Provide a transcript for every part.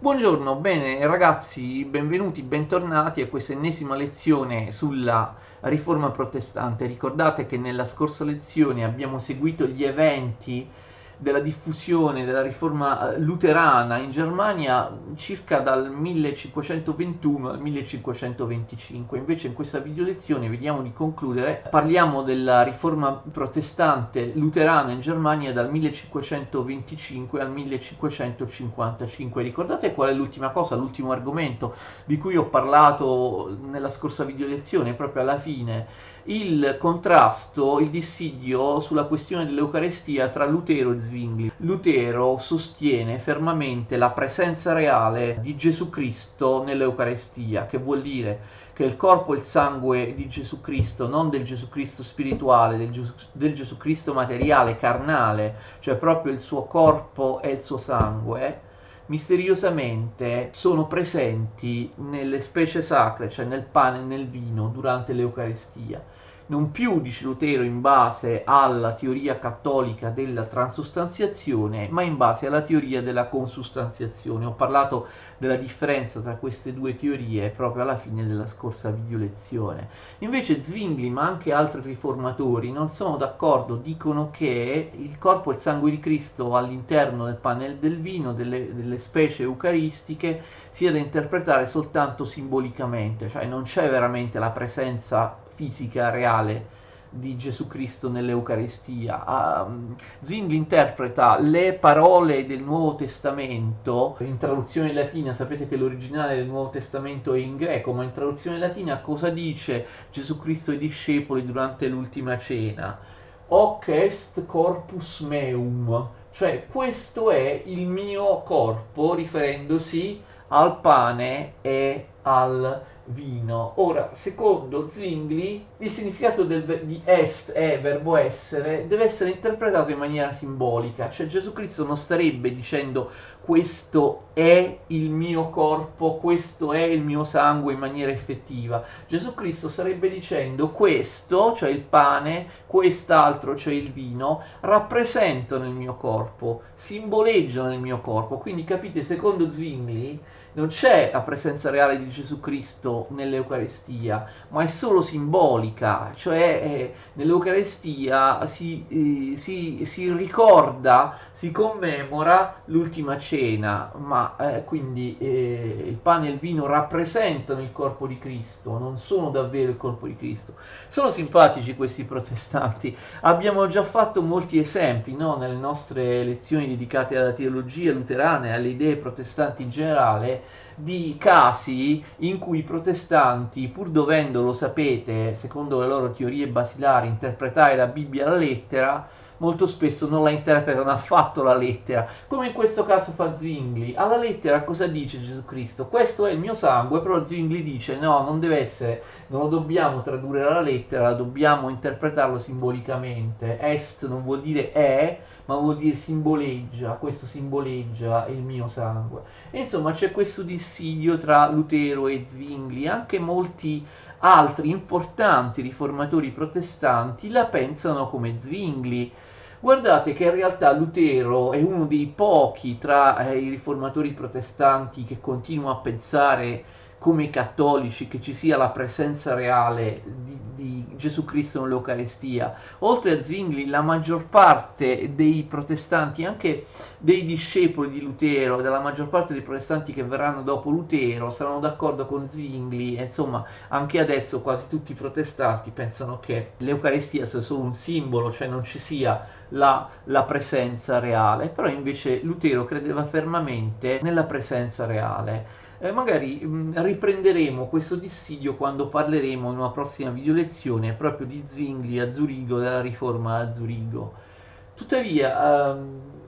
Buongiorno, bene ragazzi, benvenuti, bentornati a questa ennesima lezione sulla Riforma Protestante. Ricordate che nella scorsa lezione abbiamo seguito gli eventi della diffusione della Riforma luterana in Germania circa dal 1521 al 1525. Invece in questa video lezione vediamo di concludere, parliamo della Riforma Protestante luterana in Germania dal 1525 al 1555. Ricordate qual è l'ultima cosa, l'ultimo argomento di cui ho parlato nella scorsa video lezione, proprio alla fine? Il contrasto, il dissidio sulla questione dell'Eucarestia tra Lutero e Zwingli. Lutero sostiene fermamente la presenza reale di Gesù Cristo nell'Eucarestia, che vuol dire che il corpo e il sangue di Gesù Cristo, non del Gesù Cristo spirituale, del Gesù Cristo materiale, carnale, cioè proprio il suo corpo e il suo sangue, misteriosamente sono presenti nelle specie sacre, cioè nel pane e nel vino, durante l'Eucarestia. Non più, dice Lutero, in base alla teoria cattolica della transustanziazione, ma in base alla teoria della consustanziazione. Ho parlato della differenza tra queste due teorie proprio alla fine della scorsa video lezione. Invece Zwingli, ma anche altri riformatori, non sono d'accordo, dicono che il corpo e il sangue di Cristo all'interno del pane e del vino, delle specie eucaristiche, sia da interpretare soltanto simbolicamente, cioè non c'è veramente la presenza fisica reale di Gesù Cristo nell'Eucaristia. Zwingli interpreta le parole del Nuovo Testamento in traduzione latina. Sapete che l'originale del Nuovo Testamento è in greco, ma in traduzione latina cosa dice Gesù Cristo ai discepoli durante l'ultima cena? Hoc est corpus meum, cioè questo è il mio corpo, riferendosi al pane e al vino. Ora, secondo Zwingli, il significato di est è verbo essere, deve essere interpretato in maniera simbolica, cioè Gesù Cristo non starebbe dicendo questo è il mio corpo, questo è il mio sangue in maniera effettiva. Gesù Cristo starebbe dicendo questo, cioè il pane, quest'altro, cioè il vino, rappresentano il mio corpo, simboleggiano il mio corpo. Quindi capite, secondo Zwingli non c'è la presenza reale di Gesù Cristo nell'Eucarestia, ma è solo simbolica, cioè nell'Eucarestia si ricorda, si commemora l'ultima cena, ma quindi il pane e il vino rappresentano il corpo di Cristo, non sono davvero il corpo di Cristo. Sono simpatici questi protestanti, abbiamo già fatto molti esempi, no, nelle nostre lezioni dedicate alla teologia luterana e alle idee protestanti in generale, di casi in cui i protestanti, pur dovendo, lo sapete, secondo le loro teorie basilari, interpretare la Bibbia alla lettera, molto spesso non la interpretano affatto la lettera, come in questo caso fa Zwingli. Alla lettera cosa dice Gesù Cristo? Questo è il mio sangue, però Zwingli dice no, non deve essere, non lo dobbiamo tradurre alla lettera, dobbiamo interpretarlo simbolicamente. Est non vuol dire è, ma vuol dire simboleggia, questo simboleggia il mio sangue. E insomma c'è questo dissidio tra Lutero e Zwingli. Anche molti altri importanti riformatori protestanti la pensano come Zwingli. Guardate che in realtà Lutero è uno dei pochi tra i riformatori protestanti che continua a pensare come i cattolici che ci sia la presenza reale di Gesù Cristo nell'Eucaristia. Oltre a Zwingli, la maggior parte dei protestanti, anche dei discepoli di Lutero, della maggior parte dei protestanti che verranno dopo Lutero, saranno d'accordo con Zwingli. E insomma, anche adesso quasi tutti i protestanti pensano che l'Eucaristia sia solo un simbolo, cioè non ci sia la presenza reale. Però invece Lutero credeva fermamente nella presenza reale. Magari riprenderemo questo dissidio quando parleremo in una prossima video lezione proprio di Zwingli a Zurigo, della riforma a Zurigo. Tuttavia,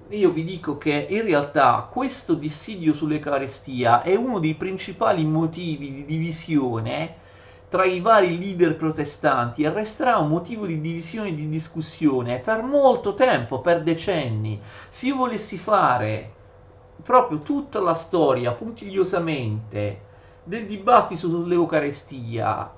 io vi dico che in realtà questo dissidio sull'Eucaristia è uno dei principali motivi di divisione tra i vari leader protestanti e resterà un motivo di divisione e di discussione per molto tempo, per decenni. Se io volessi fare proprio tutta la storia puntigliosamente del dibattito sull'Eucarestia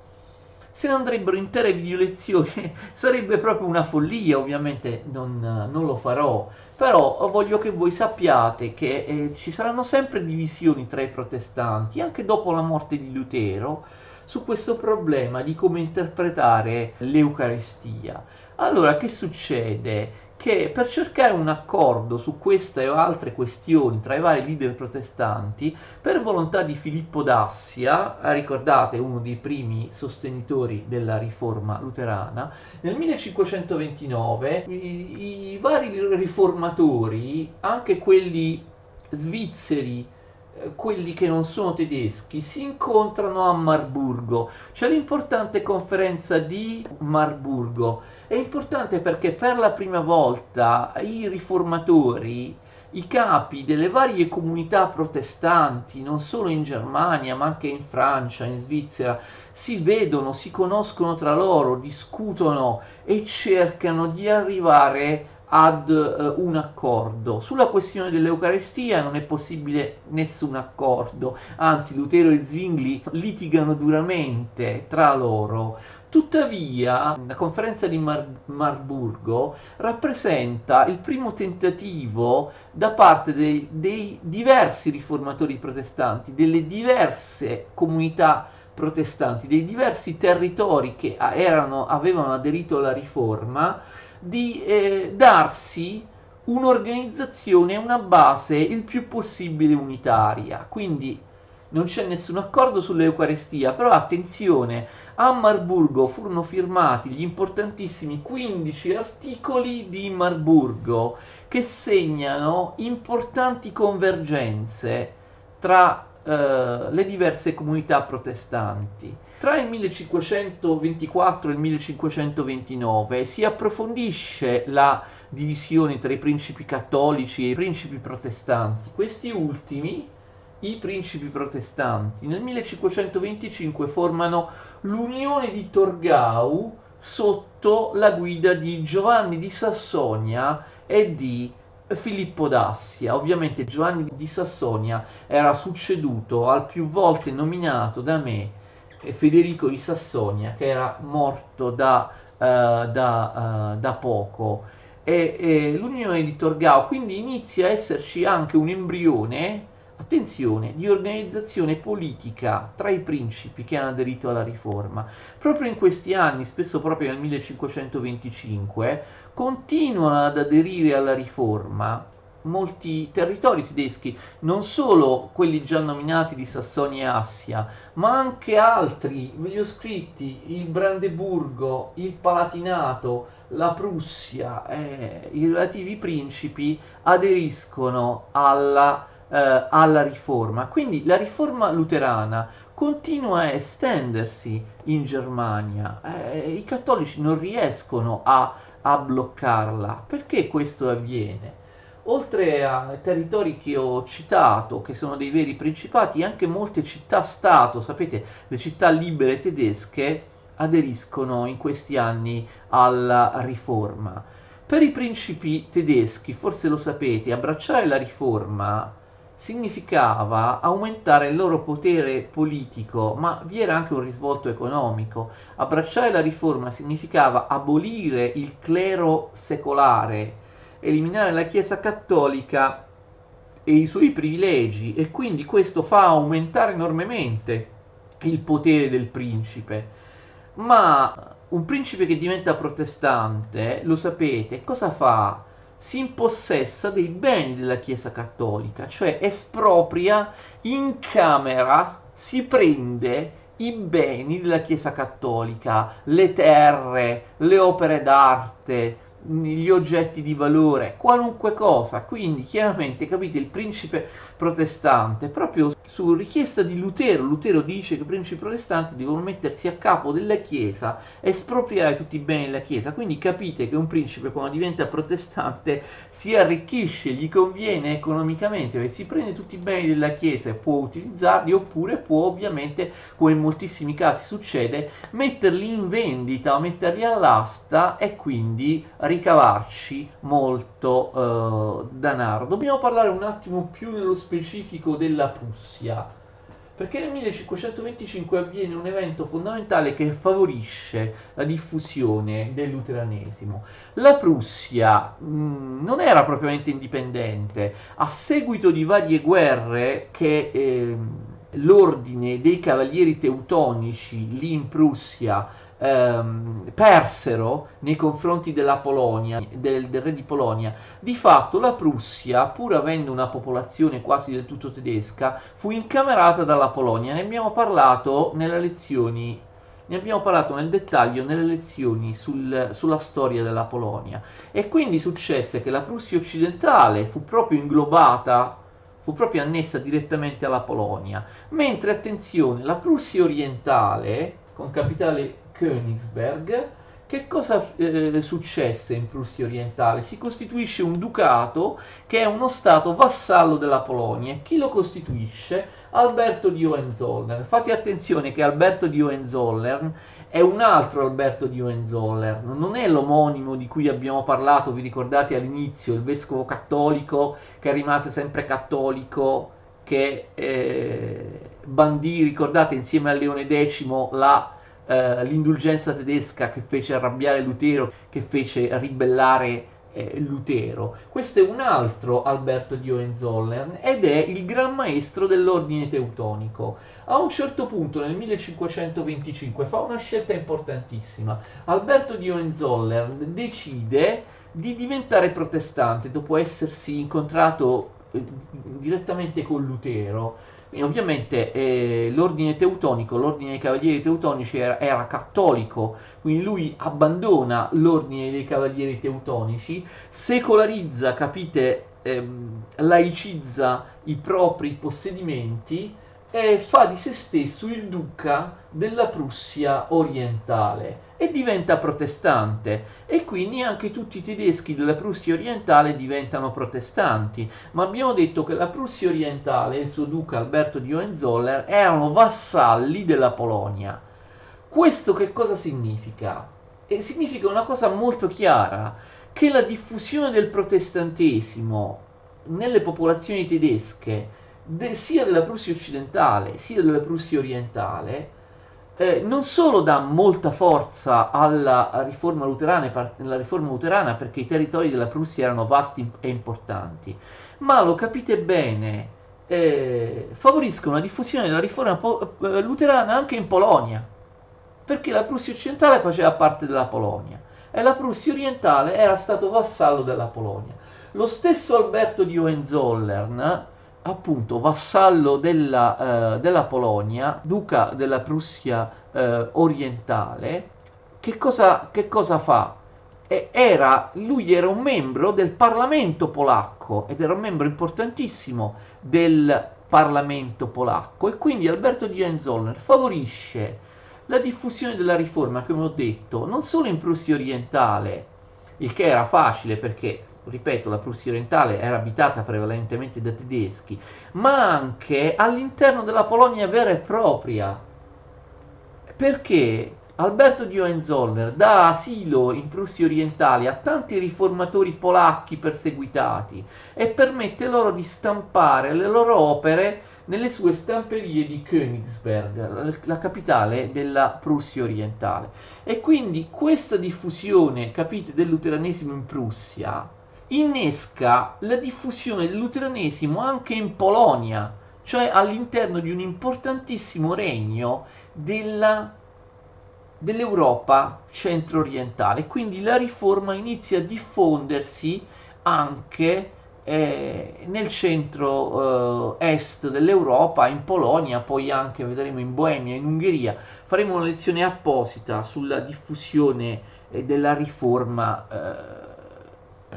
se ne andrebbero intere video lezioni, sarebbe proprio una follia, ovviamente non lo farò, però voglio che voi sappiate che ci saranno sempre divisioni tra i protestanti, anche dopo la morte di Lutero, su questo problema di come interpretare l'Eucaristia. Allora, che succede? Che per cercare un accordo su queste o altre questioni tra i vari leader protestanti, per volontà di Filippo d'Assia, ricordate uno dei primi sostenitori della riforma luterana, nel 1529 i vari riformatori, anche quelli svizzeri, quelli che non sono tedeschi, si incontrano a Marburgo. C'è l'importante conferenza di Marburgo. È importante perché per la prima volta i riformatori, i capi delle varie comunità protestanti, non solo in Germania ma anche in Francia, in Svizzera, si vedono, si conoscono tra loro, discutono e cercano di arrivare ad un accordo. Sulla questione dell'Eucaristia non è possibile nessun accordo, anzi Lutero e Zwingli litigano duramente tra loro. Tuttavia, la conferenza di Marburgo rappresenta il primo tentativo da parte dei diversi riformatori protestanti, delle diverse comunità protestanti, dei diversi territori che avevano aderito alla riforma, di darsi un'organizzazione, una base il più possibile unitaria. Quindi non c'è nessun accordo sull'Eucaristia, però attenzione, a Marburgo furono firmati gli importantissimi 15 articoli di Marburgo che segnano importanti convergenze tra le diverse comunità protestanti. Tra il 1524 e il 1529 si approfondisce la divisione tra i principi cattolici e i principi protestanti. Questi ultimi, i principi protestanti, nel 1525 formano l'Unione di Torgau sotto la guida di Giovanni di Sassonia e di Filippo d'Assia. Ovviamente Giovanni di Sassonia era succeduto al più volte nominato da me Federico di Sassonia, che era morto da poco, e l'Unione di Torgau, quindi inizia a esserci anche un embrione, attenzione, di organizzazione politica tra i principi che hanno aderito alla riforma. Proprio in questi anni, spesso proprio nel 1525, continuano ad aderire alla riforma molti territori tedeschi, non solo quelli già nominati di Sassonia e Assia, ma anche altri, ve li ho scritti, il Brandeburgo, il Palatinato, la Prussia, i relativi principi aderiscono alla riforma. Quindi la riforma luterana continua a estendersi in Germania, i cattolici non riescono a bloccarla. Perché questo avviene? Oltre ai territori che ho citato, che sono dei veri principati, anche molte città-stato, sapete, le città libere tedesche aderiscono in questi anni alla riforma. Per i principi tedeschi, forse lo sapete, abbracciare la riforma significava aumentare il loro potere politico, ma vi era anche un risvolto economico. Abbracciare la riforma significava abolire il clero secolare, eliminare la Chiesa cattolica e i suoi privilegi, e quindi questo fa aumentare enormemente il potere del principe. Ma un principe che diventa protestante, lo sapete, cosa fa? Si impossessa dei beni della Chiesa cattolica, cioè espropria, incamera, si prende i beni della Chiesa cattolica, le terre, le opere d'arte, gli oggetti di valore, qualunque cosa. Quindi chiaramente, capite, il principe protestante, proprio su richiesta di Lutero dice che i principi protestanti devono mettersi a capo della Chiesa, espropriare tutti i beni della Chiesa. Quindi capite che un principe, quando diventa protestante, si arricchisce, gli conviene economicamente, perché si prende tutti i beni della Chiesa e può utilizzarli, oppure può, ovviamente, come in moltissimi casi succede, metterli in vendita o metterli all'asta e quindi ricavarci molto denaro. Dobbiamo parlare un attimo più nello specifico della Prussia. Perché nel 1525 avviene un evento fondamentale che favorisce la diffusione del luteranesimo. La Prussia non era propriamente indipendente, a seguito di varie guerre che l'ordine dei cavalieri teutonici lì in Prussia persero nei confronti della Polonia, del re di Polonia, di fatto la Prussia, pur avendo una popolazione quasi del tutto tedesca, fu incamerata dalla Polonia. Ne abbiamo parlato nelle lezioni, ne abbiamo parlato nel dettaglio nelle lezioni sulla storia della Polonia. E quindi successe che la Prussia occidentale fu proprio inglobata, fu proprio annessa direttamente alla Polonia, mentre, attenzione, la Prussia orientale, con capitale Königsberg, che cosa successe in Prussia orientale? Si costituisce un ducato che è uno stato vassallo della Polonia. E chi lo costituisce? Alberto di Hohenzollern. Fate attenzione che Alberto di Hohenzollern è un altro Alberto di Hohenzollern, non è l'omonimo di cui abbiamo parlato, vi ricordate all'inizio, il vescovo cattolico che rimase sempre cattolico, che bandì, ricordate, insieme a Leone X l'indulgenza tedesca che fece arrabbiare Lutero, che fece ribellare Lutero. Questo è un altro Alberto di Hohenzollern ed è il gran maestro dell'ordine teutonico. A un certo punto nel 1525 fa una scelta importantissima. Alberto di Hohenzollern decide di diventare protestante dopo essersi incontrato direttamente con Lutero. E ovviamente l'ordine teutonico, l'ordine dei cavalieri teutonici era cattolico, quindi lui abbandona l'ordine dei cavalieri teutonici, secolarizza, capite, laicizza i propri possedimenti e fa di se stesso il duca della Prussia orientale e diventa protestante, e quindi anche tutti i tedeschi della Prussia orientale diventano protestanti. Ma abbiamo detto che la Prussia orientale e il suo duca Alberto di Hohenzollern erano vassalli della Polonia. Questo che cosa significa? Significa una cosa molto chiara, che la diffusione del protestantesimo nelle popolazioni tedesche, sia della Prussia occidentale sia della Prussia orientale, non solo dà molta forza alla riforma luterana, perché i territori della Prussia erano vasti e importanti, ma lo capite bene, favoriscono la diffusione della riforma luterana anche in Polonia, perché la Prussia occidentale faceva parte della Polonia e la Prussia orientale era stato vassallo della Polonia. Lo stesso Alberto di Hohenzollern, appunto vassallo della Polonia, duca della Prussia orientale, che cosa fa? Lui era un membro del Parlamento polacco ed era un membro importantissimo del Parlamento polacco, e quindi Alberto di Hohenzollern favorisce la diffusione della riforma, come ho detto, non solo in Prussia orientale, il che era facile perché, ripeto, la Prussia orientale era abitata prevalentemente da tedeschi, ma anche all'interno della Polonia vera e propria, perché Alberto di Hohenzollern dà asilo in Prussia orientale a tanti riformatori polacchi perseguitati e permette loro di stampare le loro opere nelle sue stamperie di Königsberg, la capitale della Prussia orientale. E quindi questa diffusione, capite, del luteranesimo in Prussia innesca la diffusione del luteranesimo anche in Polonia, cioè all'interno di un importantissimo regno dell'Europa centro-orientale. Quindi la riforma inizia a diffondersi anche nel centro-est dell'Europa, in Polonia, poi anche vedremo in Boemia, in Ungheria. Faremo una lezione apposita sulla diffusione della riforma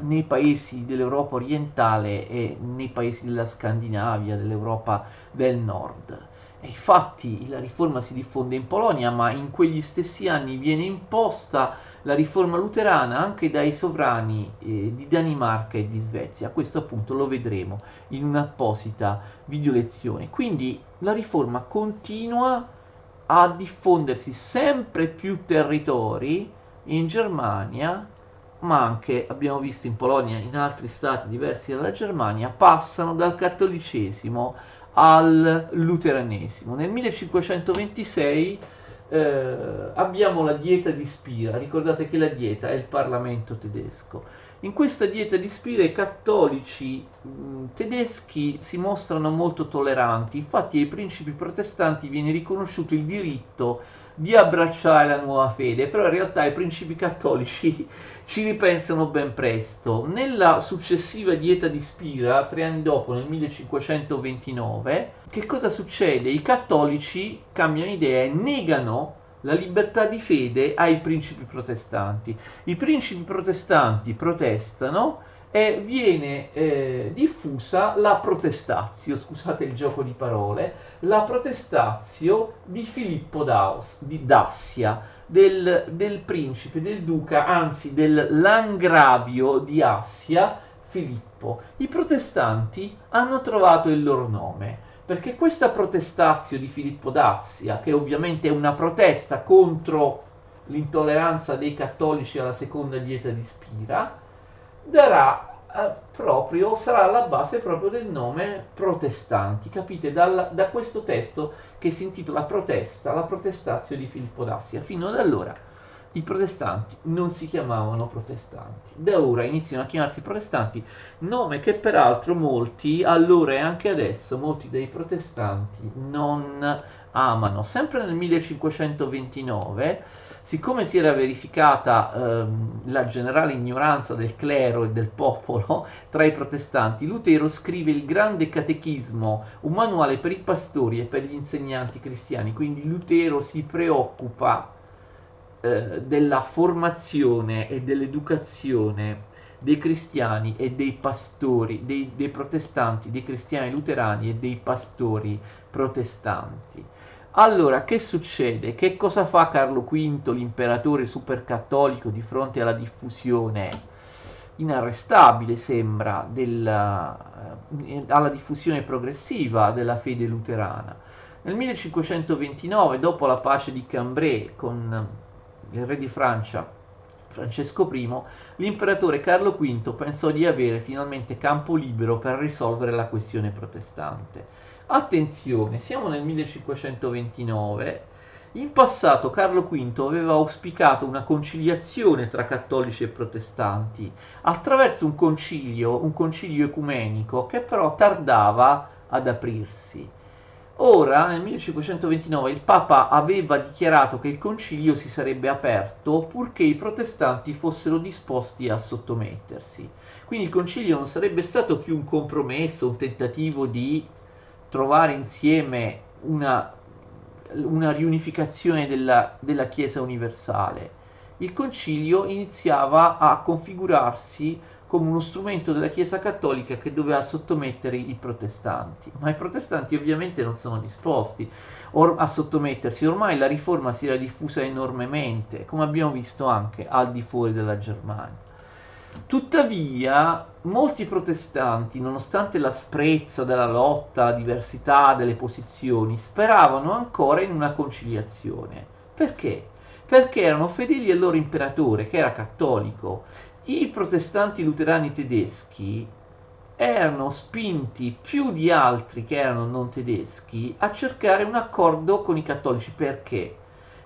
nei paesi dell'Europa orientale e nei paesi della Scandinavia, dell'Europa del Nord. E infatti la riforma si diffonde in Polonia, ma in quegli stessi anni viene imposta la riforma luterana anche dai sovrani di Danimarca e di Svezia. Questo appunto lo vedremo in un'apposita video lezione. Quindi la riforma continua a diffondersi sempre più territori in Germania, ma anche, abbiamo visto, in Polonia e in altri stati diversi dalla Germania, passano dal cattolicesimo al luteranesimo. Nel 1526 abbiamo la Dieta di Spira. Ricordate che la Dieta è il Parlamento tedesco. In questa Dieta di Spira i cattolici tedeschi si mostrano molto tolleranti, infatti ai principi protestanti viene riconosciuto il diritto di abbracciare la nuova fede, però in realtà i principi cattolici ci ripensano ben presto. Nella successiva Dieta di Spira, 3 anni dopo, nel 1529, che cosa succede? I cattolici cambiano idea e negano la libertà di fede ai principi protestanti. I principi protestanti protestano e viene diffusa la protestatio, scusate il gioco di parole, la protestatio di Filippo d'Assia, del principe, del duca, anzi del Langravio di Assia, Filippo. I protestanti hanno trovato il loro nome, perché questa protestatio di Filippo d'Assia, che ovviamente è una protesta contro l'intolleranza dei cattolici alla seconda Dieta di Spira, sarà alla base proprio del nome protestanti, capite? Da questo testo che si intitola Protesta, la protestatio di Filippo d'Assia. Fino ad allora i protestanti non si chiamavano protestanti, da ora iniziano a chiamarsi protestanti, nome che peraltro molti, allora e anche adesso, molti dei protestanti non amano. Sempre nel 1529, siccome si era verificata la generale ignoranza del clero e del popolo tra i protestanti, Lutero scrive il Grande Catechismo, un manuale per i pastori e per gli insegnanti cristiani. Quindi Lutero si preoccupa della formazione e dell'educazione dei cristiani e dei pastori, dei protestanti, dei cristiani luterani e dei pastori protestanti. Allora, che succede? Che cosa fa Carlo V, l'imperatore supercattolico, di fronte alla diffusione inarrestabile, sembra, alla diffusione progressiva della fede luterana? Nel 1529, dopo la pace di Cambrai con il re di Francia, Francesco I, l'imperatore Carlo V pensò di avere finalmente campo libero per risolvere la questione protestante. Attenzione, siamo nel 1529. In passato Carlo V aveva auspicato una conciliazione tra cattolici e protestanti attraverso un concilio ecumenico che però tardava ad aprirsi. Ora, nel 1529, il Papa aveva dichiarato che il concilio si sarebbe aperto purché i protestanti fossero disposti a sottomettersi. Quindi il concilio non sarebbe stato più un compromesso, un tentativo di trovare insieme una riunificazione della Chiesa universale. Il concilio iniziava a configurarsi come uno strumento della Chiesa cattolica che doveva sottomettere i protestanti, ma i protestanti ovviamente non sono disposti a sottomettersi. Ormai la riforma si era diffusa enormemente, come abbiamo visto anche al di fuori della Germania. Tuttavia, molti protestanti, nonostante l'asprezza della lotta, la diversità delle posizioni, speravano ancora in una conciliazione. Perché? Perché erano fedeli al loro imperatore, che era cattolico. I protestanti luterani tedeschi erano spinti più di altri che erano non tedeschi a cercare un accordo con i cattolici. Perché?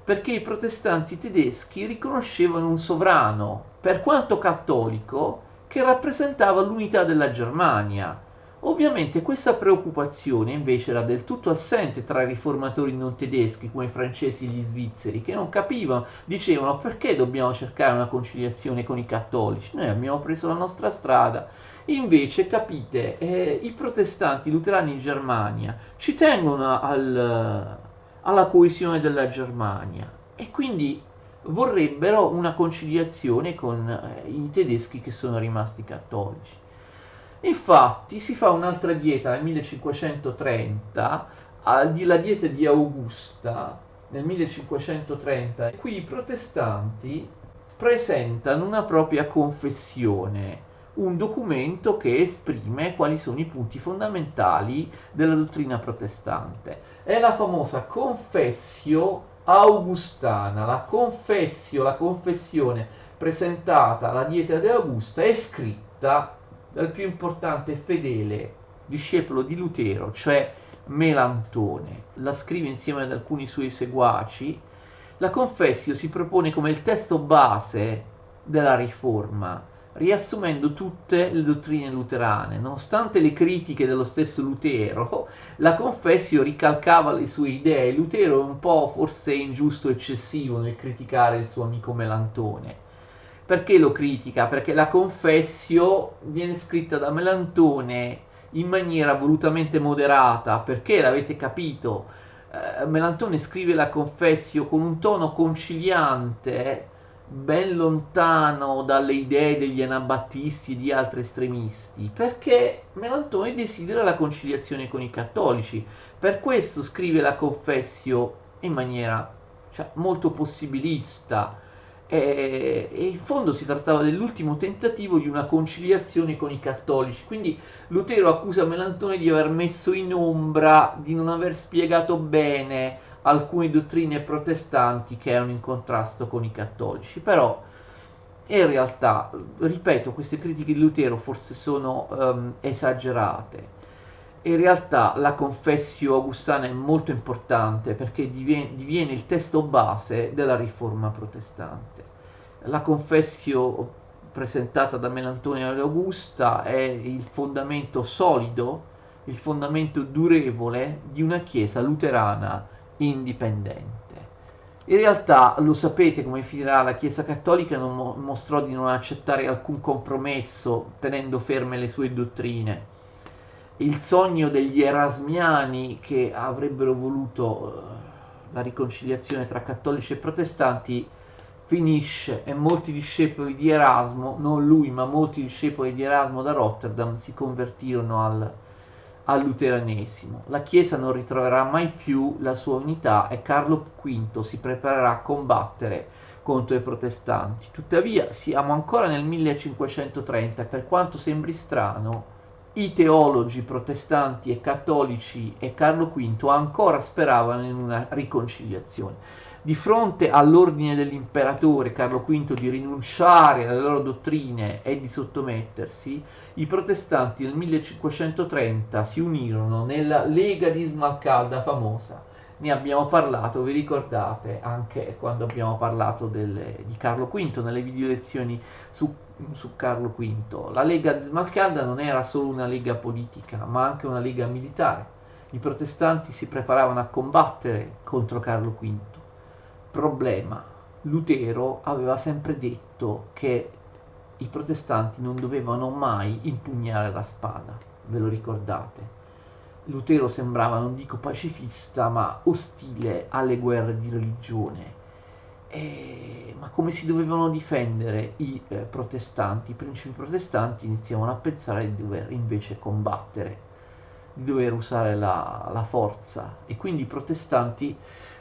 Perché i protestanti tedeschi riconoscevano un sovrano, per quanto cattolico, che rappresentava l'unità della Germania. Ovviamente questa preoccupazione invece era del tutto assente tra i riformatori non tedeschi come i francesi e gli svizzeri, che non capivano, dicevano: perché dobbiamo cercare una conciliazione con i cattolici? Noi abbiamo preso la nostra strada. Invece, capite, i protestanti luterani in Germania ci tengono alla coesione della Germania e quindi vorrebbero una conciliazione con i tedeschi che sono rimasti cattolici. Infatti si fa un'altra dieta nel 1530, la dieta di Augusta nel 1530, e qui i protestanti presentano una propria confessione, un documento che esprime quali sono i punti fondamentali della dottrina protestante. È la famosa Confessio Augustana, la confessione presentata alla dieta di Augusta è scritta dal più importante e fedele discepolo di Lutero, cioè Melantone. La scrive insieme ad alcuni suoi seguaci. La Confessio si propone come il testo base della Riforma, riassumendo tutte le dottrine luterane. Nonostante le critiche dello stesso Lutero, la Confessio ricalcava le sue idee. Lutero è un po' forse ingiusto, eccessivo nel criticare il suo amico Melantone. Perché lo critica? Perché la Confessio viene scritta da Melantone in maniera volutamente moderata, perché l'avete capito, Melantone scrive la Confessio con un tono conciliante, ben lontano dalle idee degli anabattisti e di altri estremisti, perché Melantone desidera la conciliazione con i cattolici. Per questo scrive la Confessio in maniera, cioè, molto possibilista, e in fondo si trattava dell'ultimo tentativo di una conciliazione con i cattolici. Quindi Lutero accusa Melantone di aver messo in ombra, di non aver spiegato bene alcune dottrine protestanti che erano in contrasto con i cattolici. Però in realtà, ripeto, queste critiche di Lutero forse sono esagerate. In realtà la Confessio Augustana è molto importante perché diviene il testo base della Riforma protestante. La Confessio presentata da Melantonio Augusta è il fondamento solido, il fondamento durevole di una Chiesa luterana indipendente. In realtà lo sapete come finirà. La Chiesa Cattolica non mostrò di non accettare alcun compromesso, tenendo ferme le sue dottrine. Il sogno degli erasmiani, che avrebbero voluto la riconciliazione tra cattolici e protestanti, finisce, e molti discepoli di Erasmo, non lui ma molti discepoli di Erasmo da Rotterdam, si convertirono al luteranesimo. La Chiesa non ritroverà mai più la sua unità e Carlo V si preparerà a combattere contro i protestanti. Tuttavia siamo ancora nel 1530 e per quanto sembri strano, i teologi protestanti e cattolici e Carlo V ancora speravano in una riconciliazione. Di fronte all'ordine dell'imperatore Carlo V di rinunciare alle loro dottrine e di sottomettersi, i protestanti nel 1530 si unirono nella Lega di Smalcalda famosa. Ne abbiamo parlato, vi ricordate, anche quando abbiamo parlato di Carlo V nelle video lezioni su Carlo V. La Lega di Smalcalda non era solo una lega politica, ma anche una lega militare. I protestanti si preparavano a combattere contro Carlo V. Problema: Lutero aveva sempre detto che i protestanti non dovevano mai impugnare la spada, ve lo ricordate? Lutero sembrava, non dico pacifista, ma ostile alle guerre di religione. Ma come si dovevano difendere i protestanti? I principi protestanti iniziavano a pensare di dover invece combattere, di dover usare la forza, e quindi i protestanti,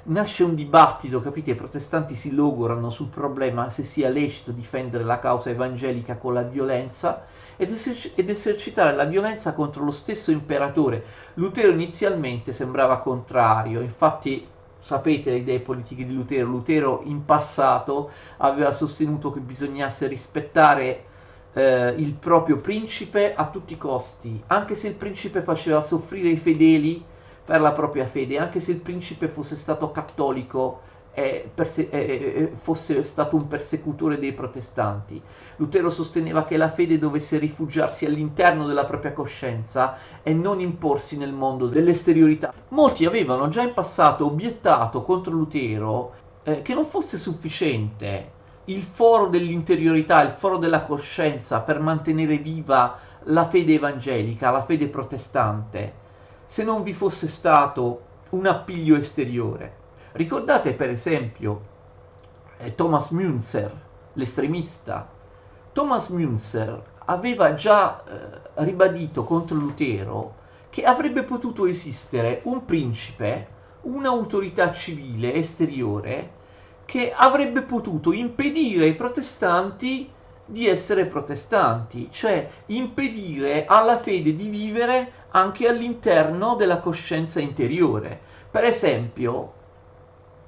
nasce un dibattito, capite? I protestanti si logorano sul problema se sia lecito difendere la causa evangelica con la violenza ed esercitare la violenza contro lo stesso imperatore. Lutero inizialmente sembrava contrario, infatti sapete le idee politiche di Lutero. Lutero in passato aveva sostenuto che bisognasse rispettare il proprio principe a tutti i costi, anche se il principe faceva soffrire i fedeli per la propria fede, anche se il principe fosse stato cattolico e fosse stato un persecutore dei protestanti. Lutero sosteneva che la fede dovesse rifugiarsi all'interno della propria coscienza e non imporsi nel mondo dell'esteriorità. Molti avevano già in passato obiettato contro Lutero che non fosse sufficiente il foro dell'interiorità, il foro della coscienza per mantenere viva la fede evangelica, la fede protestante, se non vi fosse stato un appiglio esteriore. Ricordate per esempio Thomas Münzer, l'estremista. Thomas Münzer aveva già ribadito contro Lutero che avrebbe potuto esistere un principe, un'autorità civile esteriore, che avrebbe potuto impedire ai protestanti di essere protestanti, cioè impedire alla fede di vivere anche all'interno della coscienza interiore. Per esempio,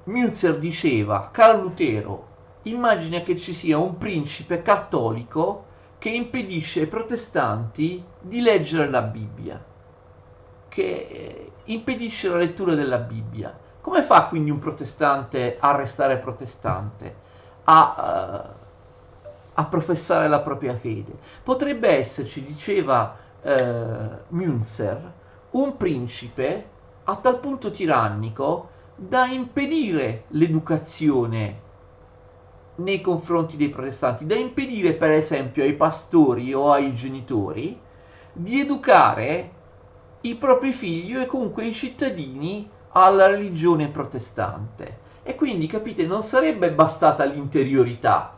Münzer diceva: caro Lutero, immagina che ci sia un principe cattolico che impedisce ai protestanti di leggere la Bibbia. che impedisce la lettura della Bibbia. Come fa quindi un protestante a restare protestante, a professare la propria fede? Potrebbe esserci, diceva Münzer, un principe a tal punto tirannico da impedire l'educazione nei confronti dei protestanti, da impedire per esempio ai pastori o ai genitori di educare i propri figli e comunque i cittadini alla religione protestante. E quindi, capite, non sarebbe bastata l'interiorità,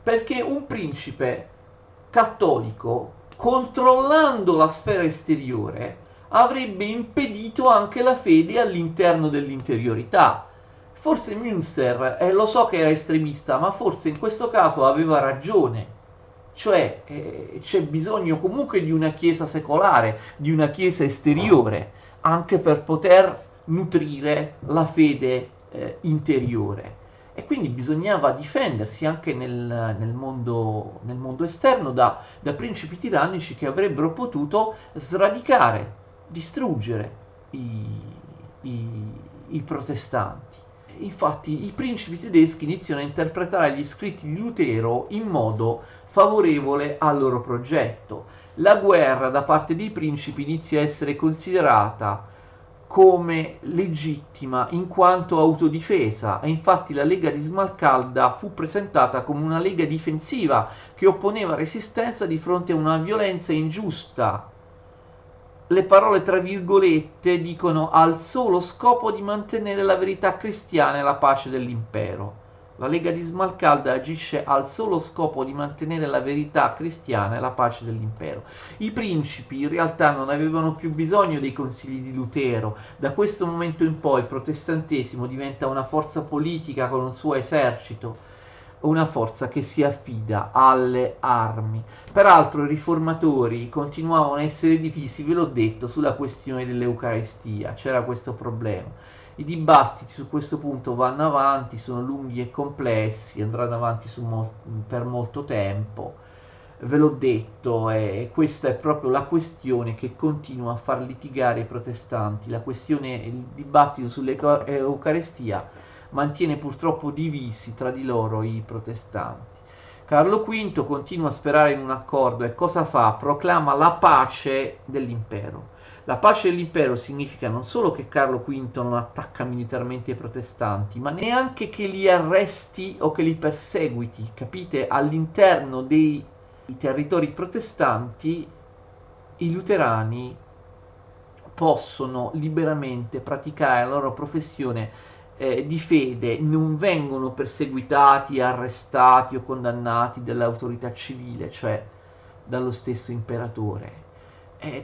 perché un principe cattolico, controllando la sfera esteriore, avrebbe impedito anche la fede all'interno dell'interiorità. Forse Münster, lo so che era estremista, ma forse in questo caso aveva ragione. Cioè c'è bisogno comunque di una chiesa secolare, di una chiesa esteriore, anche per poter nutrire la fede interiore. E quindi bisognava difendersi anche nel mondo esterno da principi tirannici che avrebbero potuto sradicare, distruggere i, i, i protestanti. Infatti i principi tedeschi iniziano a interpretare gli scritti di Lutero in modo favorevole al loro progetto. La guerra da parte dei principi inizia a essere considerata come legittima in quanto autodifesa, e infatti la Lega di Smalcalda fu presentata come una lega difensiva che opponeva resistenza di fronte a una violenza ingiusta. Le parole tra virgolette dicono al solo scopo di mantenere la verità cristiana e la pace dell'impero. La Lega di Smalcalda agisce al solo scopo di mantenere la verità cristiana e la pace dell'impero. I principi in realtà non avevano più bisogno dei consigli di Lutero. Da questo momento in poi il protestantesimo diventa una forza politica con un suo esercito, una forza che si affida alle armi. Peraltro i riformatori continuavano a essere divisi, ve l'ho detto, sulla questione dell'Eucaristia. C'era questo problema. I dibattiti su questo punto vanno avanti, sono lunghi e complessi, andranno avanti per molto tempo. Ve l'ho detto, questa è proprio la questione che continua a far litigare i protestanti. Il dibattito sull'Eucaristia mantiene purtroppo divisi tra di loro i protestanti. Carlo V continua a sperare in un accordo e cosa fa? Proclama la pace dell'impero. La pace dell'impero significa non solo che Carlo V non attacca militarmente i protestanti, ma neanche che li arresti o che li perseguiti. Capite? All'interno dei territori protestanti i luterani possono liberamente praticare la loro professione di fede, non vengono perseguitati, arrestati o condannati dall'autorità civile, cioè dallo stesso imperatore.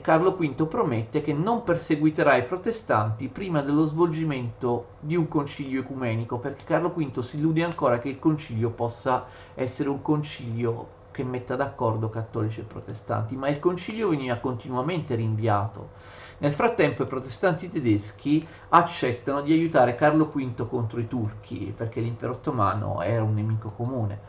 Carlo V promette che non perseguiterà i protestanti prima dello svolgimento di un concilio ecumenico, perché Carlo V si illude ancora che il concilio possa essere un concilio che metta d'accordo cattolici e protestanti, ma il concilio veniva continuamente rinviato. Nel frattempo i protestanti tedeschi accettano di aiutare Carlo V contro i turchi, perché l'impero ottomano era un nemico comune.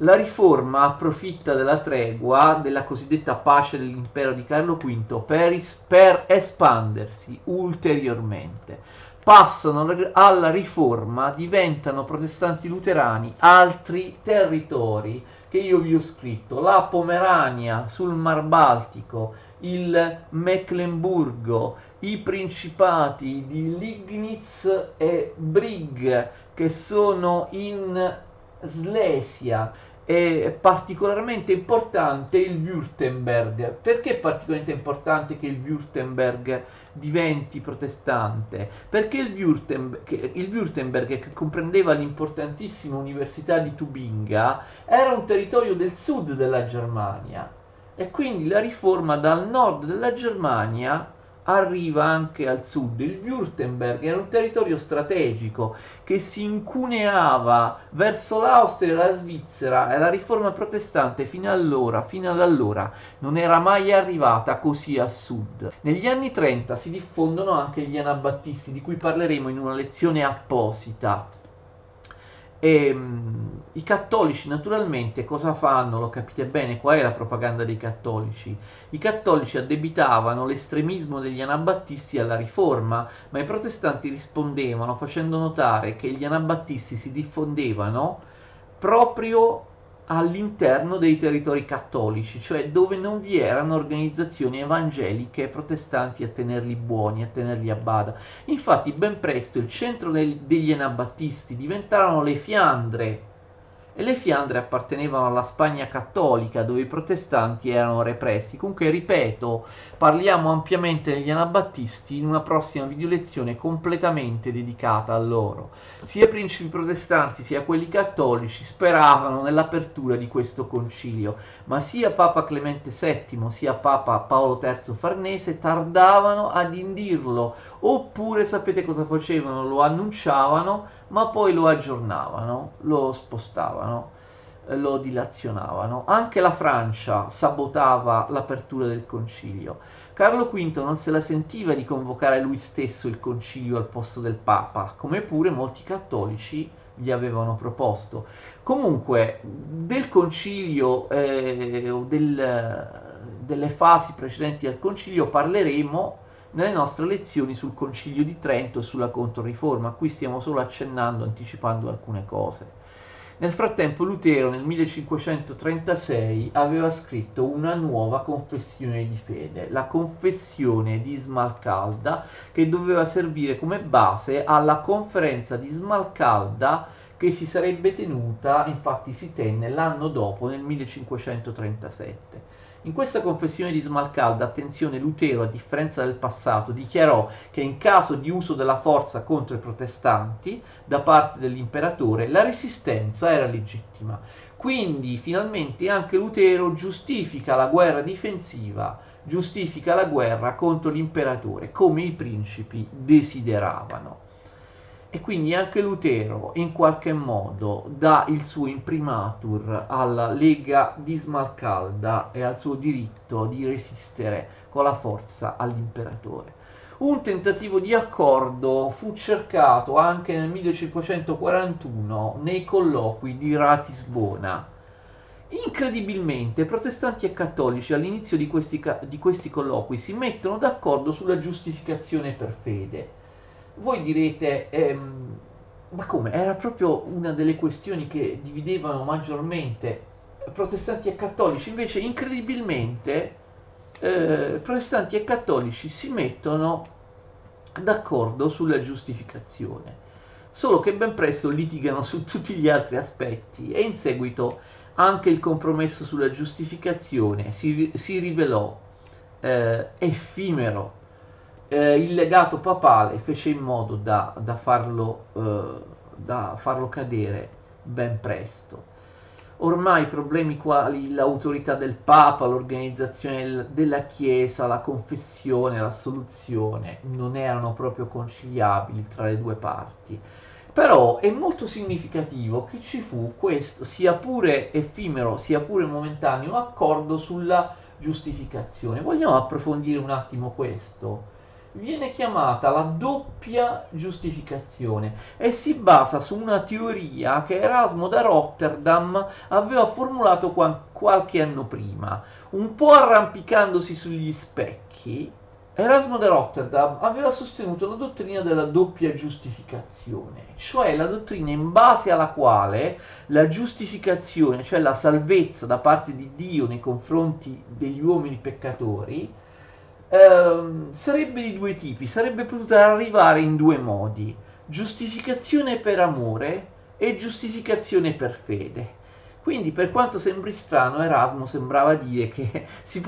La riforma approfitta della tregua, della cosiddetta pace dell'impero di Carlo V, per espandersi ulteriormente. Passano alla riforma, diventano protestanti luterani altri territori che io vi ho scritto: la Pomerania sul Mar Baltico, il Mecklenburgo, i principati di Liegnitz e Brig, che sono in Slesia. È particolarmente importante il Württemberg. Perché è particolarmente importante che il Württemberg diventi protestante? Perché il Württemberg, che comprendeva l'importantissima Università di Tubinga, era un territorio del sud della Germania, e quindi la riforma dal nord della Germania arriva anche al sud. Il Württemberg era un territorio strategico che si incuneava verso l'Austria e la Svizzera, e la riforma protestante fino ad allora non era mai arrivata così a sud. Negli anni 30 si diffondono anche gli anabattisti, di cui parleremo in una lezione apposita. E i cattolici naturalmente cosa fanno? Lo capite bene, qual è la propaganda dei cattolici? I cattolici addebitavano l'estremismo degli anabattisti alla riforma, ma i protestanti rispondevano facendo notare che gli anabattisti si diffondevano proprio all'interno dei territori cattolici, cioè dove non vi erano organizzazioni evangeliche protestanti a tenerli buoni, a tenerli a bada. Infatti ben presto il centro degli anabattisti diventarono le Fiandre, e le Fiandre appartenevano alla Spagna cattolica, dove i protestanti erano repressi. Comunque, ripeto, parliamo ampiamente degli anabattisti in una prossima video lezione completamente dedicata a loro. Sia i principi protestanti sia quelli cattolici speravano nell'apertura di questo concilio, ma sia Papa Clemente VII sia Papa Paolo III Farnese tardavano ad indirlo, oppure sapete cosa facevano? Lo annunciavano ma poi lo aggiornavano, lo spostavano, lo dilazionavano. Anche la Francia sabotava l'apertura del concilio. Carlo V non se la sentiva di convocare lui stesso il concilio al posto del Papa, come pure molti cattolici gli avevano proposto. Comunque, del concilio o delle fasi precedenti al concilio parleremo nelle nostre lezioni sul Concilio di Trento e sulla Controriforma. Qui stiamo solo accennando, anticipando alcune cose. Nel frattempo Lutero nel 1536 aveva scritto una nuova confessione di fede, la Confessione di Smalcalda, che doveva servire come base alla conferenza di Smalcalda che si sarebbe tenuta, infatti si tenne l'anno dopo, nel 1537. In questa confessione di Smalcalda, attenzione, Lutero, a differenza del passato, dichiarò che in caso di uso della forza contro i protestanti da parte dell'imperatore, la resistenza era legittima. Quindi, finalmente, anche Lutero giustifica la guerra difensiva, giustifica la guerra contro l'imperatore, come i principi desideravano. E quindi anche Lutero in qualche modo dà il suo imprimatur alla Lega di Smalcalda e al suo diritto di resistere con la forza all'imperatore. Un tentativo di accordo fu cercato anche nel 1541 nei colloqui di Ratisbona. Incredibilmente, protestanti e cattolici all'inizio di questi colloqui si mettono d'accordo sulla giustificazione per fede. Voi direte, ma come? Era proprio una delle questioni che dividevano maggiormente protestanti e cattolici. Invece, incredibilmente, protestanti e cattolici si mettono d'accordo sulla giustificazione. Solo che ben presto litigano su tutti gli altri aspetti e in seguito anche il compromesso sulla giustificazione si rivelò effimero. Il legato papale fece in modo da farlo cadere ben presto. Ormai problemi quali l'autorità del Papa, l'organizzazione della Chiesa, la confessione, l'assoluzione non erano proprio conciliabili tra le due parti. Però è molto significativo che ci fu questo, sia pure effimero, sia pure momentaneo, accordo sulla giustificazione. Vogliamo approfondire un attimo questo? Viene chiamata la doppia giustificazione e si basa su una teoria che Erasmo da Rotterdam aveva formulato qualche anno prima. Un po' arrampicandosi sugli specchi, Erasmo da Rotterdam aveva sostenuto la dottrina della doppia giustificazione, cioè la dottrina in base alla quale la giustificazione, cioè la salvezza da parte di Dio nei confronti degli uomini peccatori, sarebbe di due tipi, sarebbe potuta arrivare in due modi: giustificazione per amore e giustificazione per fede. Quindi, per quanto sembri strano, Erasmo sembrava dire che ci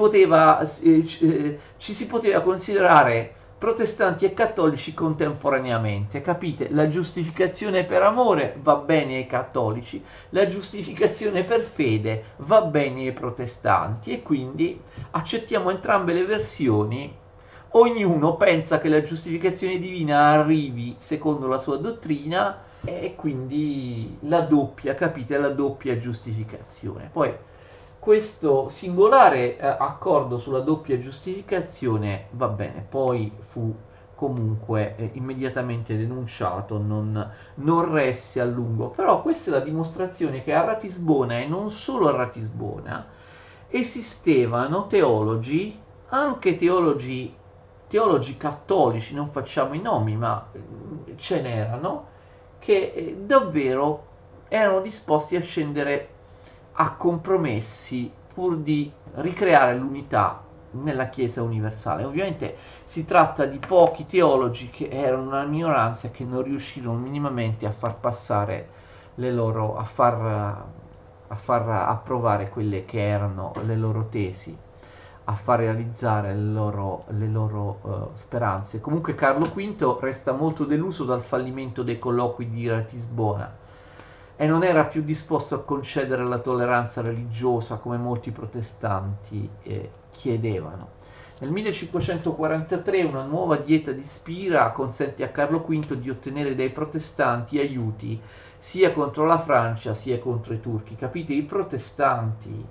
si poteva considerare protestanti e cattolici contemporaneamente. Capite? La giustificazione per amore va bene ai cattolici, la giustificazione per fede va bene ai protestanti, e quindi accettiamo entrambe le versioni. Ognuno pensa che la giustificazione divina arrivi secondo la sua dottrina, e quindi la doppia, capite, la doppia giustificazione. Poi questo singolare accordo sulla doppia giustificazione, va bene, poi fu comunque immediatamente denunciato, non resse a lungo. Però questa è la dimostrazione che a Ratisbona, e non solo a Ratisbona, esistevano teologi, anche teologi cattolici, non facciamo i nomi, ma ce n'erano, che davvero erano disposti a scendere a compromessi pur di ricreare l'unità nella Chiesa universale. Ovviamente si tratta di pochi teologi che erano una minoranza e che non riuscirono minimamente a far passare le loro, a far approvare quelle che erano le loro tesi, a far realizzare le loro speranze. Comunque Carlo V resta molto deluso dal fallimento dei colloqui di Ratisbona e non era più disposto a concedere la tolleranza religiosa come molti protestanti chiedevano. Nel 1543 una nuova dieta di Spira consente a Carlo V di ottenere dai protestanti aiuti sia contro la Francia sia contro i turchi. Capite? I protestanti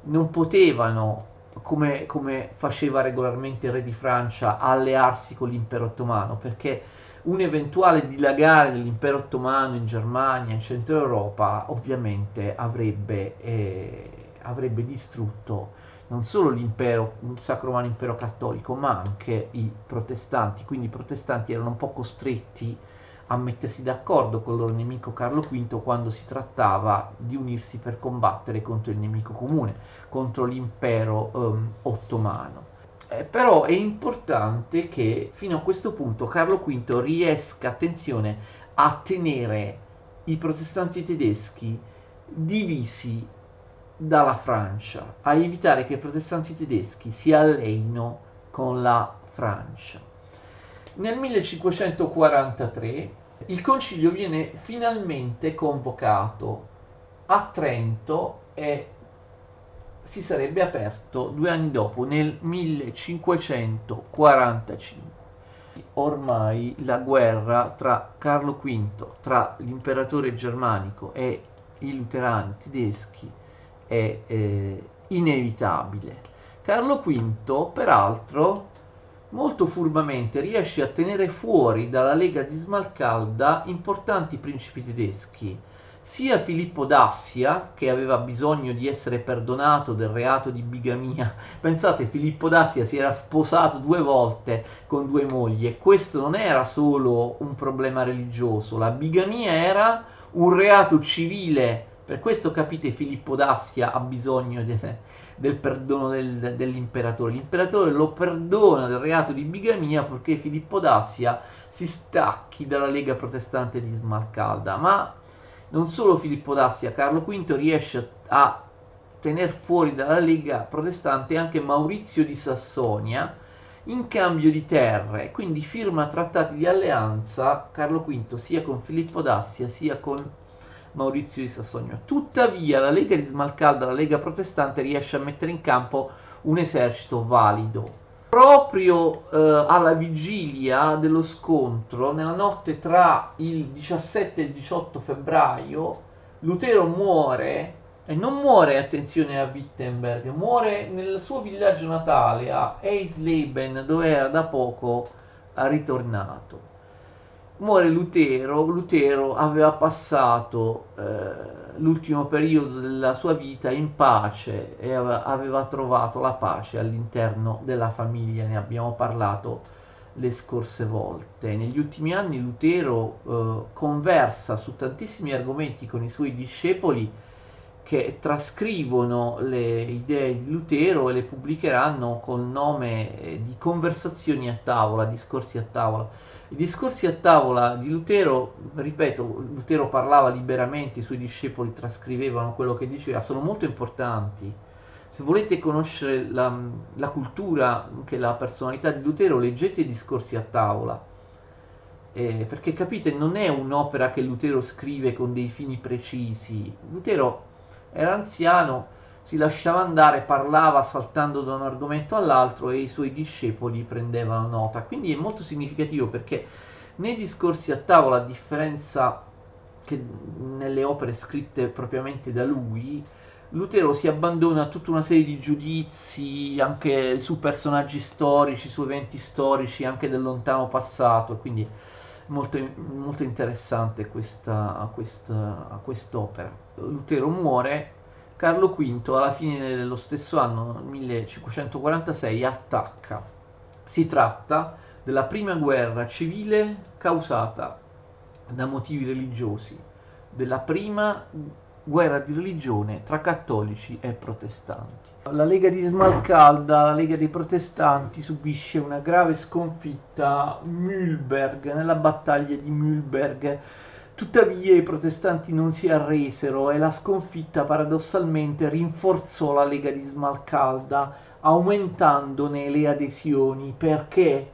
non potevano, come faceva regolarmente il re di Francia, allearsi con l'impero ottomano, perché un eventuale dilagare dell'impero ottomano in Germania, in Centro Europa, ovviamente avrebbe distrutto non solo l'impero, il Sacro Romano Impero Cattolico, ma anche i protestanti. Quindi i protestanti erano un po' costretti a mettersi d'accordo con il loro nemico Carlo V quando si trattava di unirsi per combattere contro il nemico comune, contro l'impero ottomano. Però è importante che fino a questo punto Carlo V riesca, attenzione, a tenere i protestanti tedeschi divisi dalla Francia, a evitare che i protestanti tedeschi si alleino con la Francia. Nel 1543 il concilio viene finalmente convocato a Trento e si sarebbe aperto 2 anni dopo, nel 1545. Ormai la guerra tra Carlo V, tra l'imperatore germanico e i luterani tedeschi è inevitabile. Carlo V, peraltro, molto furbamente riesce a tenere fuori dalla Lega di Smalcalda importanti principi tedeschi, sia Filippo d'Assia, che aveva bisogno di essere perdonato del reato di bigamia. Pensate, Filippo d'Assia si era sposato 2 volte con 2 mogli e questo non era solo un problema religioso, la bigamia era un reato civile. Per questo, capite, Filippo d'Assia ha bisogno del perdono dell'imperatore. L'imperatore lo perdona del reato di bigamia perché Filippo d'Assia si stacchi dalla Lega protestante di Smalcalda. Ma non solo Filippo d'Assia, Carlo V riesce a tener fuori dalla Lega protestante anche Maurizio di Sassonia in cambio di terre, quindi firma trattati di alleanza Carlo V sia con Filippo d'Assia sia con Maurizio di Sassonia. Tuttavia la Lega di Smalcalda, la Lega protestante, riesce a mettere in campo un esercito valido. Proprio alla vigilia dello scontro, nella notte tra il 17 e il 18 febbraio, Lutero muore, e non muore, attenzione, a Wittenberg, muore nel suo villaggio natale, a Eisleben, dove era da poco ritornato. Muore Lutero aveva passato l'ultimo periodo della sua vita in pace e aveva trovato la pace all'interno della famiglia, ne abbiamo parlato le scorse volte. Negli ultimi anni Lutero conversa su tantissimi argomenti con i suoi discepoli che trascrivono le idee di Lutero e le pubblicheranno col nome di Conversazioni a tavola, discorsi a tavola. I discorsi a tavola di Lutero, ripeto, Lutero parlava liberamente, i suoi discepoli trascrivevano quello che diceva, sono molto importanti. Se volete conoscere la cultura, anche la personalità di Lutero, leggete i discorsi a tavola. Perché capite, non è un'opera che Lutero scrive con dei fini precisi. Lutero era anziano, si lasciava andare, parlava saltando da un argomento all'altro e i suoi discepoli prendevano nota. Quindi è molto significativo perché nei discorsi a tavola, a differenza che nelle opere scritte propriamente da lui, Lutero si abbandona a tutta una serie di giudizi anche su personaggi storici, su eventi storici anche del lontano passato, quindi molto, molto interessante quest'opera. Lutero muore, Carlo V alla fine dello stesso anno, 1546, attacca. Si tratta della prima guerra civile causata da motivi religiosi, della prima guerra di religione tra cattolici e protestanti. La Lega di Smalcalda, la Lega dei Protestanti, subisce una grave sconfitta a Mühlberg, nella battaglia di Mühlberg. Tuttavia i protestanti non si arresero e la sconfitta paradossalmente rinforzò la Lega di Smalcalda, aumentandone le adesioni. Perché?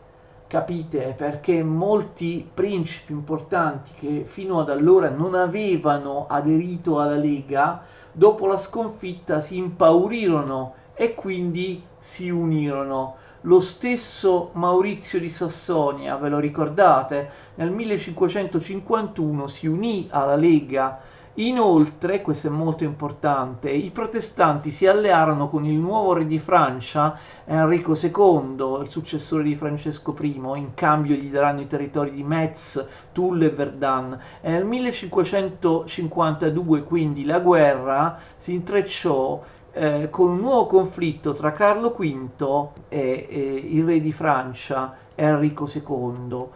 Capite? Perché molti principi importanti che fino ad allora non avevano aderito alla Lega, dopo la sconfitta si impaurirono e quindi si unirono. Lo stesso Maurizio di Sassonia, ve lo ricordate? Nel 1551 si unì alla Lega. Inoltre, questo è molto importante, i protestanti si allearono con il nuovo re di Francia, Enrico II, il successore di Francesco I, in cambio gli daranno i territori di Metz, Toul e Verdun. E nel 1552 quindi la guerra si intrecciò con un nuovo conflitto tra Carlo V e il re di Francia, Enrico II.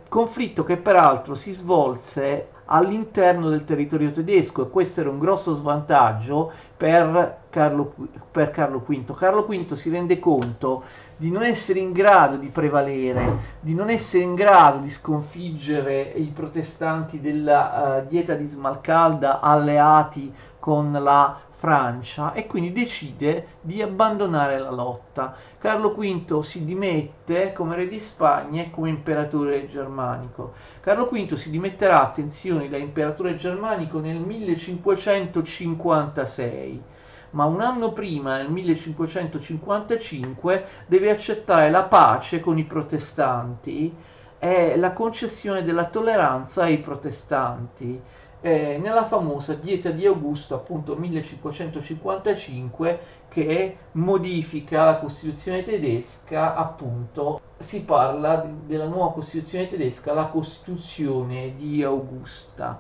Conflitto che peraltro si svolse all'interno del territorio tedesco, e questo era un grosso svantaggio per Carlo V. Carlo V si rende conto di non essere in grado di prevalere, di non essere in grado di sconfiggere i protestanti della Dieta di Smalcalda alleati con la Francia, e quindi decide di abbandonare la lotta. Carlo V si dimette come re di Spagna e come imperatore germanico. Carlo V si dimetterà, attenzione, da imperatore germanico nel 1556, ma un anno prima, nel 1555, deve accettare la pace con i protestanti e la concessione della tolleranza ai protestanti. Nella famosa Dieta di Augusto, appunto 1555, che modifica la Costituzione tedesca. Appunto si parla della nuova Costituzione tedesca, la Costituzione di Augusta.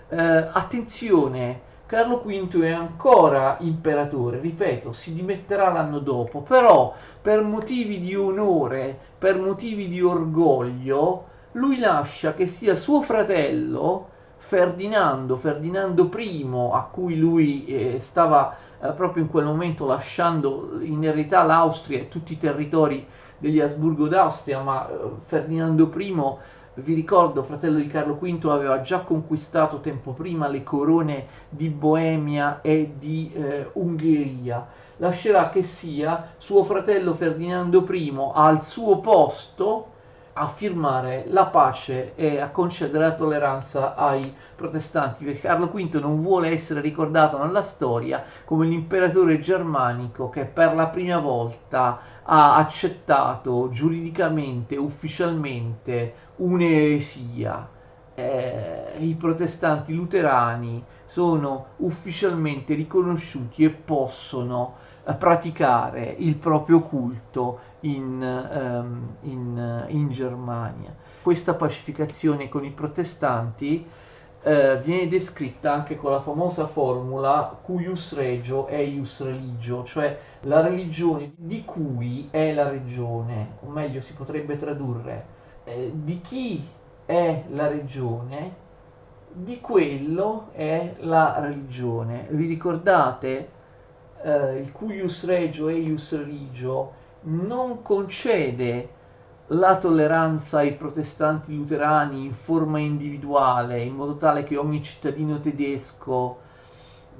Attenzione, Carlo V è ancora imperatore, ripeto, si dimetterà l'anno dopo, però per motivi di onore, per motivi di orgoglio, lui lascia che sia suo fratello Ferdinando I, a cui lui stava proprio in quel momento lasciando in eredità l'Austria e tutti i territori degli Asburgo d'Austria, ma Ferdinando I, vi ricordo, fratello di Carlo V, aveva già conquistato tempo prima le corone di Boemia e di Ungheria. Lascerà che sia suo fratello Ferdinando I al suo posto a firmare la pace e a concedere la tolleranza ai protestanti, perché Carlo V non vuole essere ricordato nella storia come l'imperatore germanico che per la prima volta ha accettato giuridicamente, ufficialmente, un'eresia. I protestanti luterani sono ufficialmente riconosciuti e possono praticare il proprio culto in Germania. Questa pacificazione con i protestanti viene descritta anche con la famosa formula cuius regio eius religio, cioè la religione di cui è la regione, o meglio si potrebbe tradurre di chi è la regione, di quello è la religione. Vi ricordate? Il cuius regio eius religio non concede la tolleranza ai protestanti luterani in forma individuale, in modo tale che ogni cittadino tedesco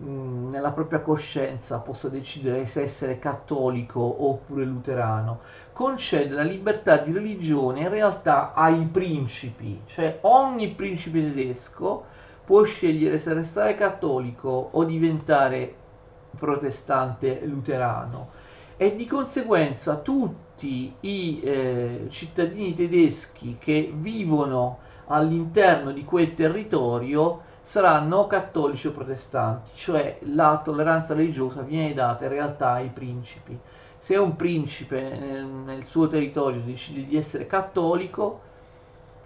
nella propria coscienza possa decidere se essere cattolico oppure luterano. Concede la libertà di religione in realtà ai principi, cioè ogni principe tedesco può scegliere se restare cattolico o diventare protestante luterano, e di conseguenza tutti i cittadini tedeschi che vivono all'interno di quel territorio saranno cattolici o protestanti, cioè la tolleranza religiosa viene data in realtà ai principi. Se un principe nel suo territorio decide di essere cattolico,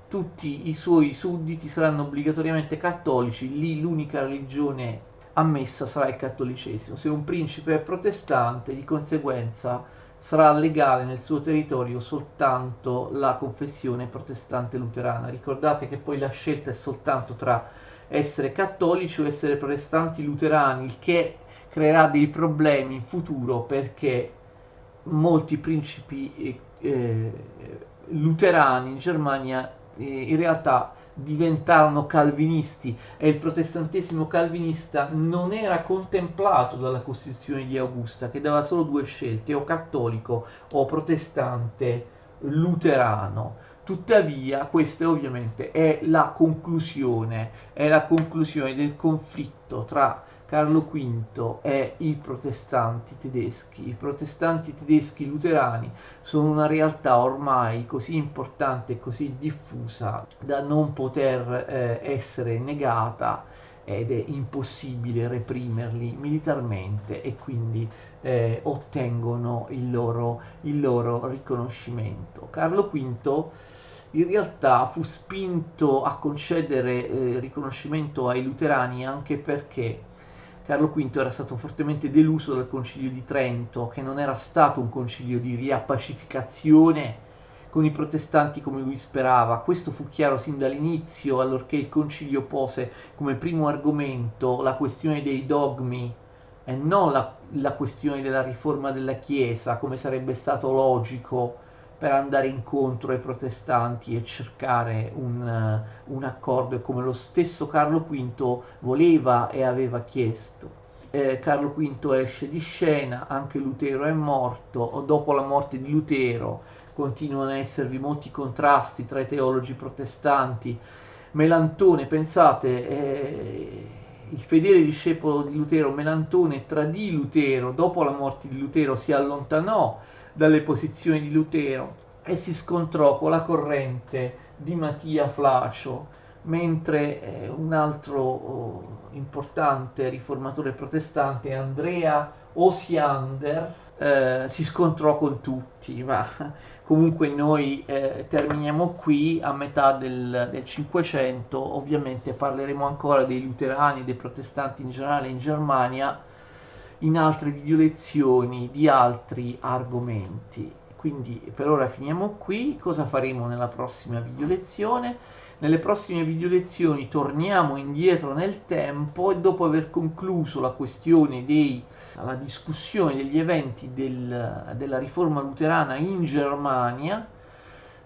tutti i suoi sudditi saranno obbligatoriamente cattolici, lì l'unica religione ammessa sarà il cattolicesimo. Se un principe è protestante, di conseguenza sarà legale nel suo territorio soltanto la confessione protestante luterana. Ricordate che poi la scelta è soltanto tra essere cattolici o essere protestanti luterani, il che creerà dei problemi in futuro perché molti principi luterani in Germania in realtà diventarono calvinisti e il protestantesimo calvinista non era contemplato dalla Costituzione di Augusta, che dava solo due scelte, o cattolico o protestante luterano. Tuttavia, questa ovviamente è la conclusione del conflitto tra Carlo V e i protestanti tedeschi. I protestanti tedeschi luterani sono una realtà ormai così importante e così diffusa da non poter essere negata ed è impossibile reprimerli militarmente e quindi ottengono il loro riconoscimento. Carlo V in realtà fu spinto a concedere riconoscimento ai luterani anche perché Carlo V era stato fortemente deluso dal Concilio di Trento, che non era stato un concilio di riappacificazione con i protestanti come lui sperava. Questo fu chiaro sin dall'inizio, allorché il concilio pose come primo argomento la questione dei dogmi e non la questione della riforma della Chiesa, come sarebbe stato logico per andare incontro ai protestanti e cercare un accordo, come lo stesso Carlo V voleva e aveva chiesto. Carlo V esce di scena, anche Lutero è morto, dopo la morte di Lutero continuano a esservi molti contrasti tra i teologi protestanti. Melantone, pensate, il fedele discepolo di Lutero, Melantone, tradì Lutero, dopo la morte di Lutero si allontanò dalle posizioni di Lutero e si scontrò con la corrente di Mattia Flacio, mentre un altro importante riformatore protestante, Andrea Osiander, si scontrò con tutti, ma comunque noi terminiamo qui a metà del 500, ovviamente parleremo ancora dei luterani e dei protestanti in generale in Germania in altre video lezioni di altri argomenti. Quindi per ora finiamo qui. Cosa faremo nella prossima video lezione? Nelle prossime video lezioni torniamo indietro nel tempo e dopo aver concluso la questione la discussione degli eventi della riforma luterana in Germania,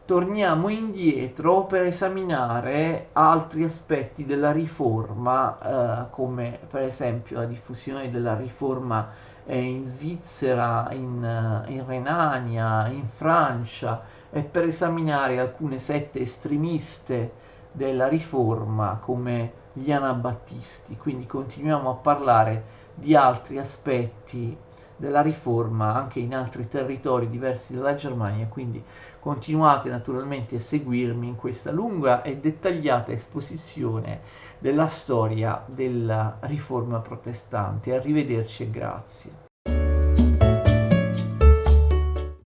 torniamo indietro per esaminare altri aspetti della riforma, come per esempio la diffusione della riforma in Svizzera, in Renania, in Francia, e per esaminare alcune sette estremiste della riforma come gli anabattisti. Quindi continuiamo a parlare di altri aspetti della riforma anche in altri territori diversi dalla Germania, quindi continuate naturalmente a seguirmi in questa lunga e dettagliata esposizione della storia della riforma protestante. Arrivederci e grazie.